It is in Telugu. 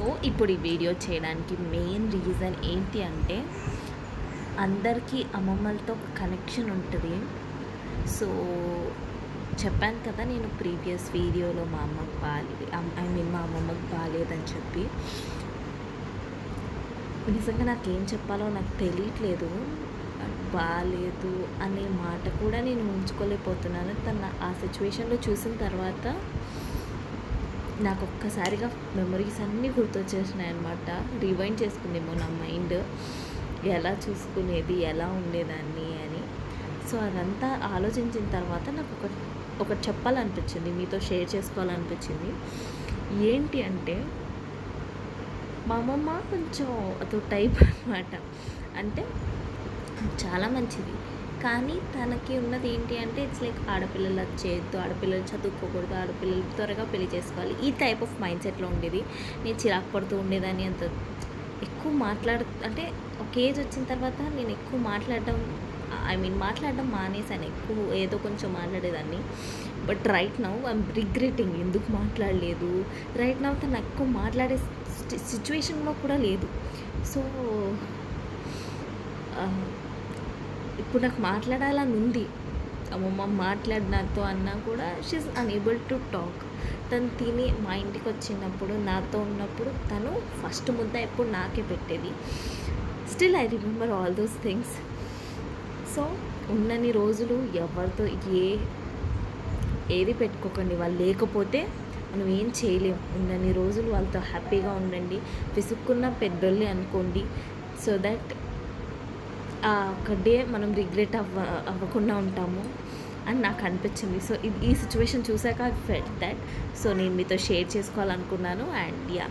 సో ఇప్పుడు ఈ వీడియో చేయడానికి మెయిన్ రీజన్ ఏంటి అంటే, అందరికీ అమ్మమ్మలతో ఒక కనెక్షన్ ఉంటుంది. సో చెప్పాను కదా, నేను ప్రీవియస్ వీడియోలో మా అమ్మకి బాగాలేదు, మా అమ్మమ్మకి బాగాలేదని చెప్పి. నిజంగా నాకేం చెప్పాలో నాకు తెలియట్లేదు. బాగాలేదు అనే మాట కూడా నేను ఉంచుకోలేకపోతున్నాను. ఆ సిచ్యువేషన్లో చూసిన తర్వాత నాకు ఒక్కసారిగా మెమరీస్ అన్నీ గుర్తొచ్చేసినాయి అనమాట. రివైండ్ చేసుకుందేమో నా మైండ్, ఎలా చూసుకునేది, ఎలా ఉండేదాన్ని అని. సో అదంతా ఆలోచించిన తర్వాత నాకు ఒకటి చెప్పాలనిపించింది, మీతో షేర్ చేసుకోవాలనిపించింది. ఏంటి అంటే, మా అమ్మమ్మ కొంచెం అదో టైప్ అనమాట. అంటే చాలా మంచిది, కానీ తనకి ఉన్నది ఏంటి అంటే, ఇట్స్ లైక్ ఆడపిల్లలు చేయొద్దు, ఆడపిల్లలు చదువుకోకూడదు, ఆడపిల్లలు త్వరగా పెళ్లి చేసుకోవాలి, ఈ టైప్ ఆఫ్ మైండ్ సెట్లో ఉండేది. నేను చిరాకు పడుతూ ఉండేదాన్ని. అంత ఎక్కువ అంటే ఒక ఏజ్ వచ్చిన తర్వాత నేను ఎక్కువ మాట్లాడడం మానేసాను. ఎక్కువ ఏదో కొంచెం మాట్లాడేదాన్ని. But right now I'm regretting, ఎందుకు మాట్లాడలేదు. రైట్ నౌ తను ఎక్కువ మాట్లాడే సిచ్యువేషన్లో కూడా లేదు. సో ఇప్పుడు నాకు మాట్లాడాలని ఉంది. అమ్మమ్మ మాట్లాడినాతో అన్నా కూడా షీఈస్ అన్ఏబుల్ టు టాక్. తను తిని మా ఇంటికి వచ్చినప్పుడు, నాతో ఉన్నప్పుడు తను ఫస్ట్ ముద్ద ఎప్పుడు నాకే పెట్టేది. Still I remember all those things. So ఉన్నన్ని రోజులు ఎవరితో ఏది పెట్టుకోకండి. వాళ్ళు లేకపోతే మనం ఏం చేయలేం. ఉన్నన్ని రోజులు వాళ్ళతో హ్యాపీగా ఉండండి. విసుక్కున్న పెద్దోళ్ళే అనుకోండి, సో దట్ ఒక డే మనం రిగ్రెట్ అవ్వకుండా ఉంటాము అని నాకు అనిపించింది. సో ఈ సిచ్యువేషన్ చూసాక ఐ ఫెల్ట్ దట్. సో నేను మీతో షేర్ చేసుకోవాలనుకున్నాను. And yeah.